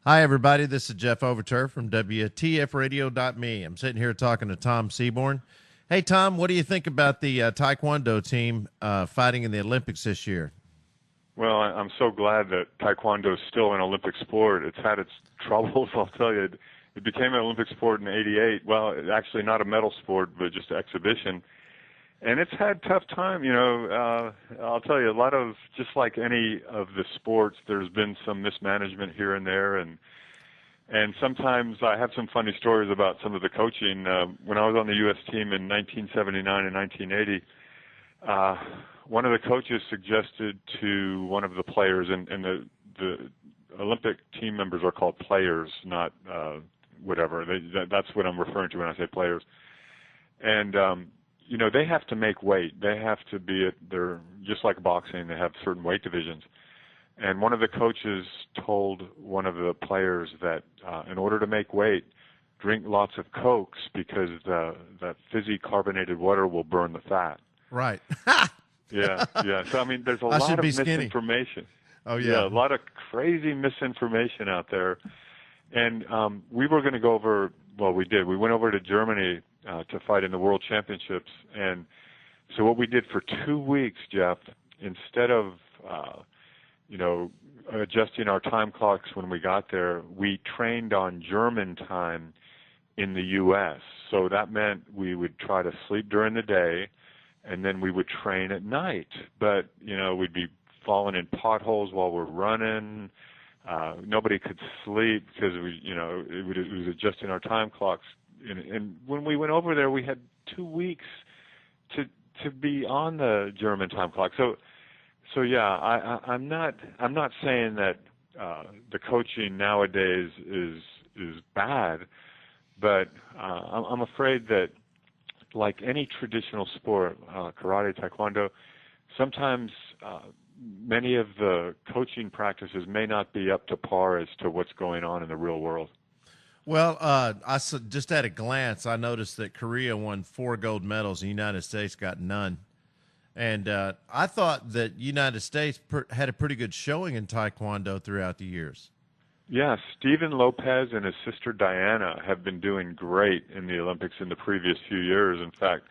Hi, everybody. This is Jeff Overturf from WTFradio.me. I'm sitting here talking to Tom Seabourne. Hey, Tom, what do you think about the Taekwondo team fighting in the Olympics this year? Well, I'm so glad that Taekwondo is still an Olympic sport. It's had its troubles, I'll tell you. It became an Olympic sport in '88. Well, actually not a medal sport, but just an exhibition. And it's had tough time, I'll tell you, a lot of, just like any of the sports, there's been some mismanagement here and there, and sometimes I have some funny stories about some of the coaching. When I was on the U.S. team in 1979 and 1980, one of the coaches suggested to one of the players, and the Olympic team members are called players, not whatever. That's what I'm referring to when I say players. And they have to make weight. They have to be they're just like boxing. They have certain weight divisions. And one of the coaches told one of the players that in order to make weight, drink lots of Cokes because that fizzy carbonated water will burn the fat. Right. Yeah. So, I mean, there's a lot of misinformation. Oh, yeah. A lot of crazy misinformation out there. And we were going to go over, well, we did. We went over to Germany to fight in the World Championships. And so what we did for 2 weeks, Jeff, instead of, adjusting our time clocks when we got there, we trained on German time in the U.S. So that meant we would try to sleep during the day, and then we would train at night. But, we'd be falling in potholes while we're running. Nobody could sleep because it was adjusting our time clocks. And when we went over there, we had 2 weeks to be on the German time clock. So yeah, I'm not saying that the coaching nowadays is bad, but I'm afraid that, like any traditional sport, karate, taekwondo, sometimes many of the coaching practices may not be up to par as to what's going on in the real world. Well, just at a glance, I noticed that Korea won 4 gold medals. The United States got none. And I thought that United States had a pretty good showing in Taekwondo throughout the years. Yeah, Stephen Lopez and his sister Diana have been doing great in the Olympics in the previous few years. In fact,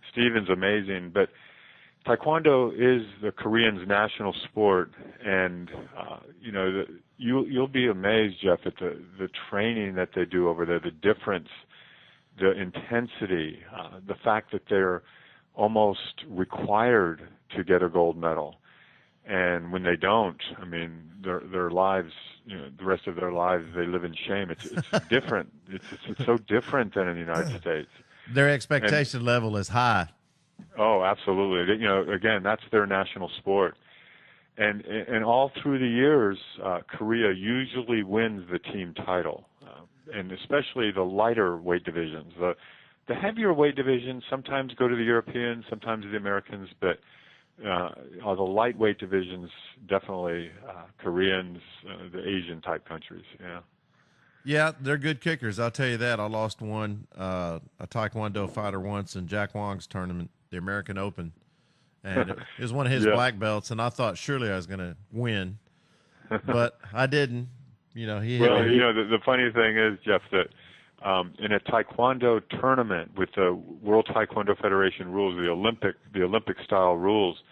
Stephen's amazing. But Taekwondo is the Koreans' national sport, and you'll be amazed, Jeff, at the training that they do over there, the difference, the intensity, the fact that they're almost required to get a gold medal. And when they don't, I mean, their lives, the rest of their lives, they live in shame. It's different. It's so different than in the United States. Their expectation level is high. Oh, absolutely. Again, that's their national sport. And all through the years, Korea usually wins the team title, and especially the lighter weight divisions. The heavier weight divisions sometimes go to the Europeans, sometimes to the Americans, but the lightweight divisions, definitely Koreans, the Asian-type countries, yeah. Yeah, they're good kickers. I'll tell you that. I lost a Taekwondo fighter once in Jack Wong's tournament, the American Open, and it was one of his black belts, and I thought surely I was going to win, but I didn't. The funny thing is, Jeff, that in a Taekwondo tournament with the World Taekwondo Federation rules, the Olympic style rules,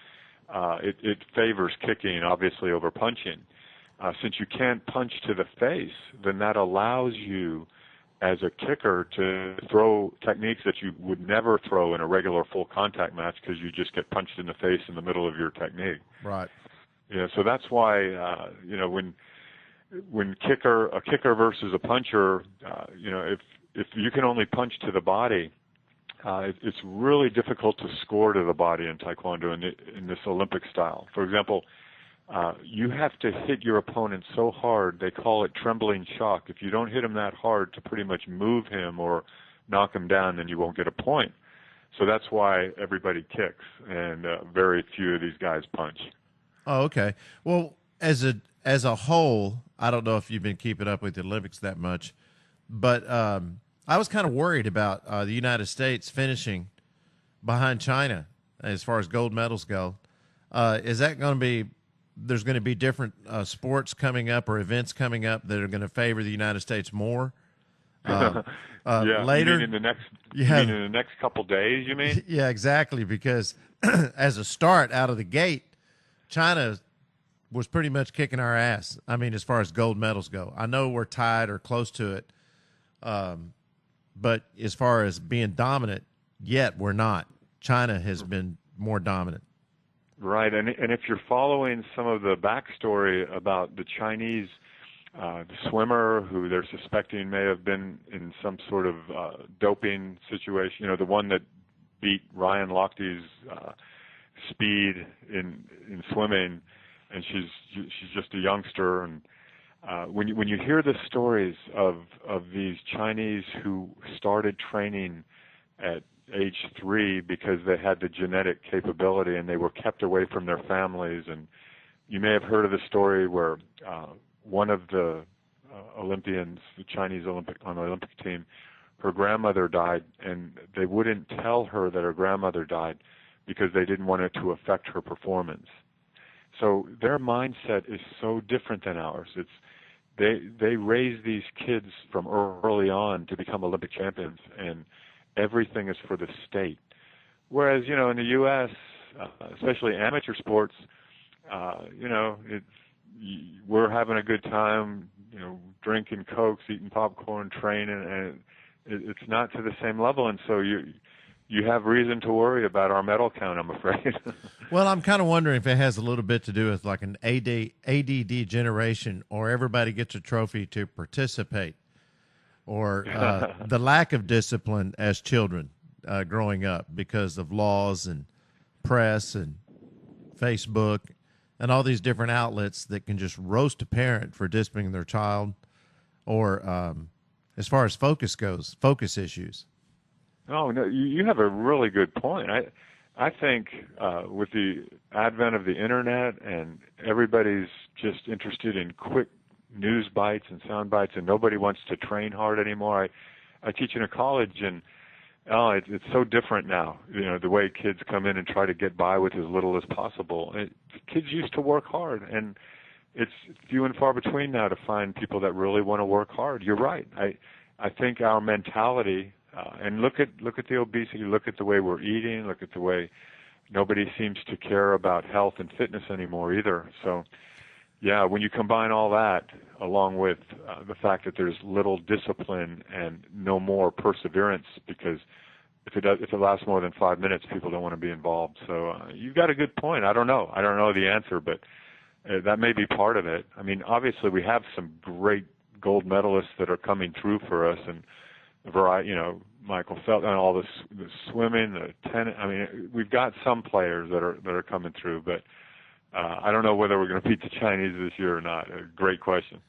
it favors kicking, obviously, over punching. Since you can't punch to the face, then that allows you, as a kicker, to throw techniques that you would never throw in a regular full contact match because you just get punched in the face in the middle of your technique. Right. Yeah. So that's why when a kicker versus a puncher, if you can only punch to the body, it's really difficult to score to the body in Taekwondo in this Olympic style. For example, you have to hit your opponent so hard, they call it trembling shock. If you don't hit him that hard to pretty much move him or knock him down, then you won't get a point. So that's why everybody kicks, and very few of these guys punch. Oh, okay. Well, as a whole, I don't know if you've been keeping up with the Olympics that much, but I was kind of worried about the United States finishing behind China as far as gold medals go. Is that going to be there's going to be different sports coming up or events coming up that are going to favor the United States more. Yeah. Later, you mean in the next couple days, you mean? Yeah, exactly. Because as a start out of the gate, China was pretty much kicking our ass. I mean, as far as gold medals go, I know we're tied or close to it. But as far as being dominant, yet we're not. China has been more dominant. Right, and if you're following some of the backstory about the Chinese swimmer who they're suspecting may have been in some sort of doping situation, the one that beat Ryan Lochte's speed in swimming, and she's just a youngster. And when you hear the stories of these Chinese who started training at age 3 because they had the genetic capability and they were kept away from their families, and you may have heard of the story where one of the Olympians, the Chinese on the Olympic team, her grandmother died, and they wouldn't tell her that her grandmother died because they didn't want it to affect her performance. So their mindset is so different than ours. They raise these kids from early on to become Olympic champions, and everything is for the state. Whereas, in the U.S., especially amateur sports, we're having a good time, drinking Cokes, eating popcorn, training, and it's not to the same level. And so you have reason to worry about our medal count, I'm afraid. Well, I'm kind of wondering if it has a little bit to do with like an ADD generation, or everybody gets a trophy to participate, or the lack of discipline as children growing up because of laws and press and Facebook and all these different outlets that can just roast a parent for disciplining their child, or as far as focus goes, focus issues. Oh, no, you have a really good point. I think with the advent of the internet and everybody's just interested in quick news bites and sound bites, and nobody wants to train hard anymore. I teach in a college, and it's so different now. The way kids come in and try to get by with as little as possible. Kids used to work hard, and it's few and far between now to find people that really want to work hard. You're right. I think our mentality, and look at the obesity, look at the way we're eating, look at the way nobody seems to care about health and fitness anymore either. So, yeah, when you combine all that along with the fact that there's little discipline and no more perseverance, because if it lasts more than 5 minutes, people don't want to be involved. So you've got a good point. I don't know the answer, but that may be part of it. I mean, obviously we have some great gold medalists that are coming through for us, and a variety, Michael Phelps and all the swimming, the tennis. I mean, we've got some players that are coming through, but I don't know whether we're going to beat the Chinese this year or not. A great question.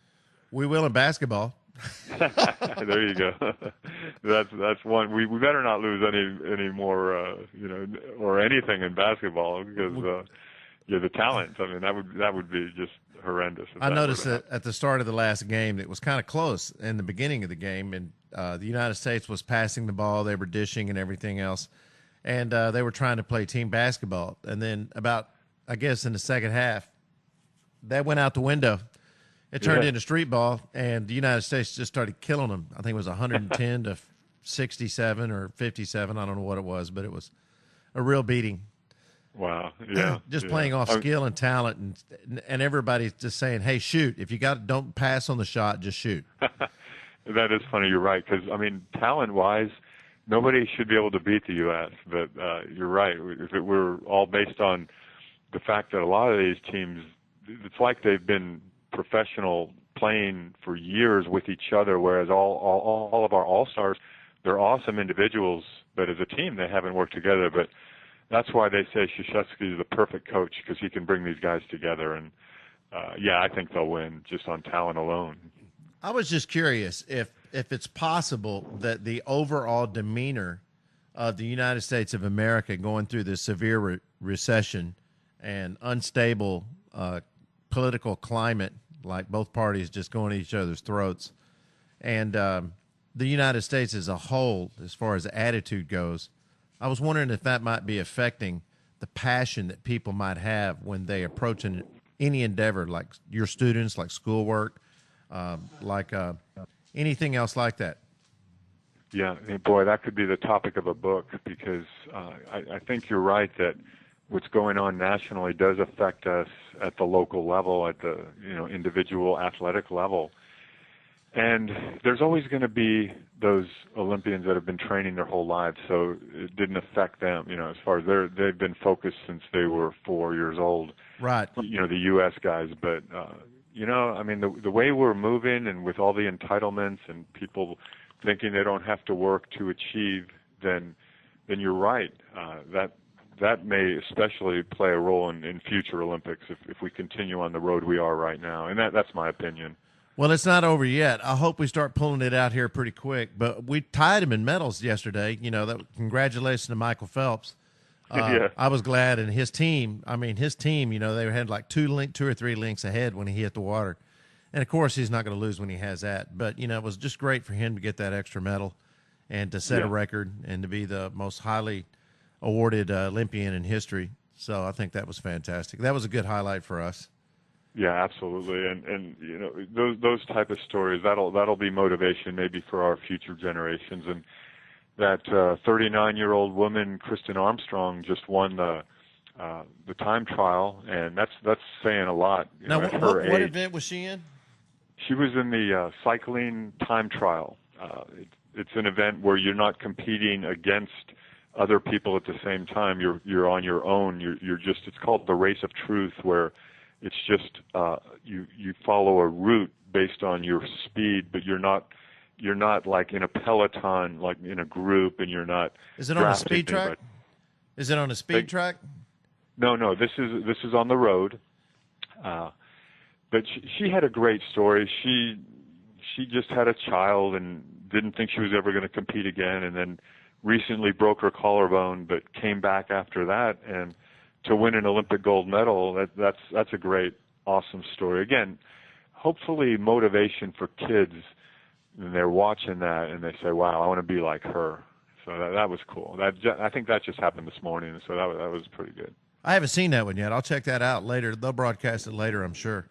We will in basketball. There you go. That's one. We better not lose any more, or anything in basketball, because the talent. I mean, that would be just horrendous. I noticed that at the start of the last game, it was kind of close in the beginning of the game, and the United States was passing the ball, they were dishing and everything else, and they were trying to play team basketball. And then about, I guess, in the second half, that went out the window. It turned into street ball, and the United States just started killing them. I think it was 110 to 67 or 57. I don't know what it was, but it was a real beating. Wow. Yeah. Just playing off skill and talent, and everybody's just saying, hey, shoot. If you don't pass on the shot, just shoot. That is funny. You're right. Because, I mean, talent-wise, nobody should be able to beat the U.S. But you're right. If it were all based on the fact that a lot of these teams, it's like they've been professional playing for years with each other, whereas all of our all-stars, they're awesome individuals, but as a team, they haven't worked together. But that's why they say Krzyzewski is the perfect coach, because he can bring these guys together. And, I think they'll win just on talent alone. I was just curious if it's possible that the overall demeanor of the United States of America going through this severe recession and unstable political climate, like both parties just going at each other's throats, and the United States as a whole, as far as attitude goes, I was wondering if that might be affecting the passion that people might have when they approach an any endeavor, like your students, like schoolwork, like anything else like that? Yeah, boy, that could be the topic of a book, because I think you're right that what's going on nationally does affect us at the local level, at the individual athletic level. And there's always going to be those Olympians that have been training their whole lives, so it didn't affect them, as far as they've been focused since they were 4 years old. Right. The U.S. guys. But, I mean, the way we're moving, and with all the entitlements and people thinking they don't have to work to achieve, then you're right. That may especially play a role in future Olympics if we continue on the road we are right now. And that's my opinion. Well, it's not over yet. I hope we start pulling it out here pretty quick. But we tied him in medals yesterday. Congratulations to Michael Phelps. Yeah. I was glad, and his team. They had like two or three links ahead when he hit the water. And of course, he's not going to lose when he has that. But it was just great for him to get that extra medal, and to set a record, and to be the most highly awarded Olympian in history. So I think that was fantastic. That was a good highlight for us. Yeah, absolutely, and those type of stories, that'll be motivation maybe for our future generations. And that 39-year-old woman, Kristen Armstrong, just won the time trial, and that's saying a lot. Now, what event was she in? She was in the cycling time trial. It's an event where you're not competing against other people at the same time. You're on your own. It's called the race of truth, where it's just you follow a route based on your speed, but you're not like in a peloton, like in a group, and you're not. Is it on a speed track? Is it on a speed track? No. This is on the road. But she had a great story. She just had a child and didn't think she was ever going to compete again, and then recently broke her collarbone, but came back after that, and to win an Olympic gold medal, that's a great, awesome story. Again, hopefully motivation for kids, and they're watching that and they say, wow, I want to be like her. So that was cool. I think that just happened this morning, so that was pretty good. I haven't seen that one yet. I'll check that out later. They'll broadcast it later, I'm sure.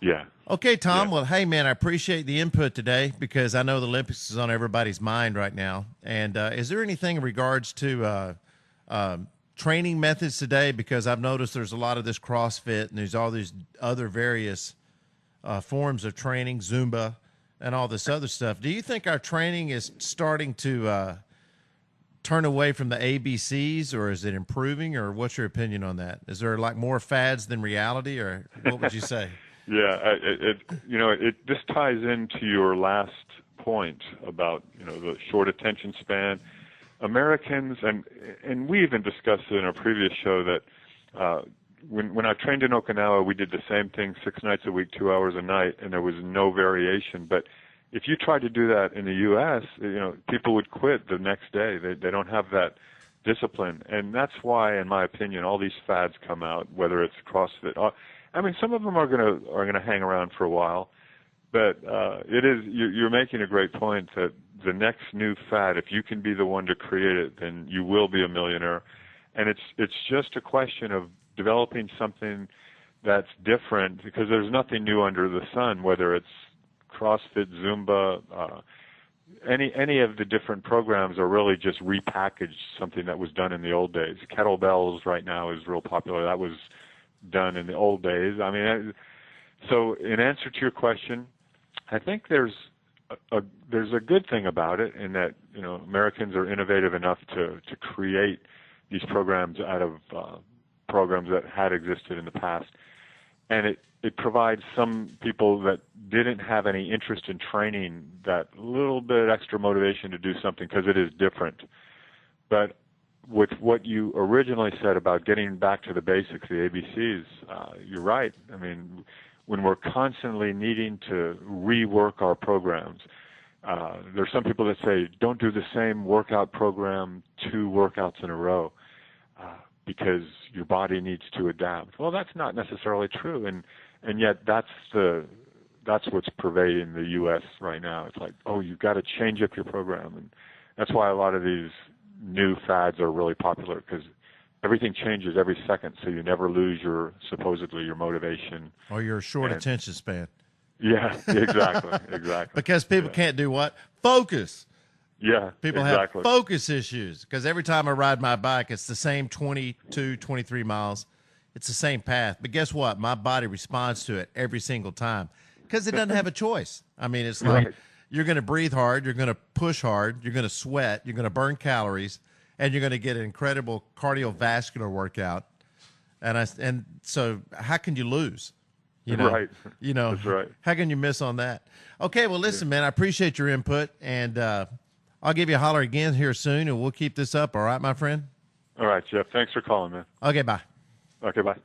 Yeah. Okay, Tom. Yeah. Well, hey, man, I appreciate the input today, because I know the Olympics is on everybody's mind right now. And is there anything in regards to training methods today? Because I've noticed there's a lot of this CrossFit, and there's all these other various forms of training, Zumba, and all this other stuff. Do you think our training is starting to turn away from the ABCs, or is it improving, or what's your opinion on that? Is there like more fads than reality, or what would you say? Yeah, this ties into your last point about the short attention span. Americans, and we even discussed it in a previous show, that when I trained in Okinawa, we did the same thing 6 nights a week, 2 hours a night, and there was no variation. But if you tried to do that in the U.S., people would quit the next day. They don't have that discipline, and that's why, in my opinion, all these fads come out, whether it's CrossFit. I mean, some of them are gonna hang around for a while, but you're making a great point that the next new fad, if you can be the one to create it, then you will be a millionaire. And it's just a question of developing something that's different, because there's nothing new under the sun, whether it's CrossFit, Zumba, any of the different programs are really just repackaged something that was done in the old days. Kettlebells right now is real popular. That was done in the old days. I mean, so in answer to your question, I think there's a good thing about it, in that Americans are innovative enough to create these programs out of programs that had existed in the past, and it provides some people that didn't have any interest in training that little bit extra motivation to do something, because it is different. But with what you originally said about getting back to the basics, the ABCs, you're right. I mean, when we're constantly needing to rework our programs, there's some people that say, don't do the same workout program 2 workouts in a row, because your body needs to adapt. Well, that's not necessarily true, and yet that's what's pervading the U.S. right now. It's like, oh, you've got to change up your program, and that's why a lot of these new fads are really popular, because everything changes every second, so you never lose supposedly your motivation. Or your short attention span. Yeah, exactly, exactly. Because people can't do what? Focus. Yeah, people have focus issues because every time I ride my bike, it's the same 22, 23 miles. It's the same path. But guess what? My body responds to it every single time because it doesn't have a choice. I mean, it's like you're going to breathe hard, you're going to push hard, you're going to sweat, you're going to burn calories, and you're going to get an incredible cardiovascular workout. And so how can you lose? You know, right. You know, that's right. How can you miss on that? Okay, well, listen, man, I appreciate your input, and I'll give you a holler again here soon, and we'll keep this up. All right, my friend? All right, Jeff. Thanks for calling, man. Okay, bye. Okay, bye.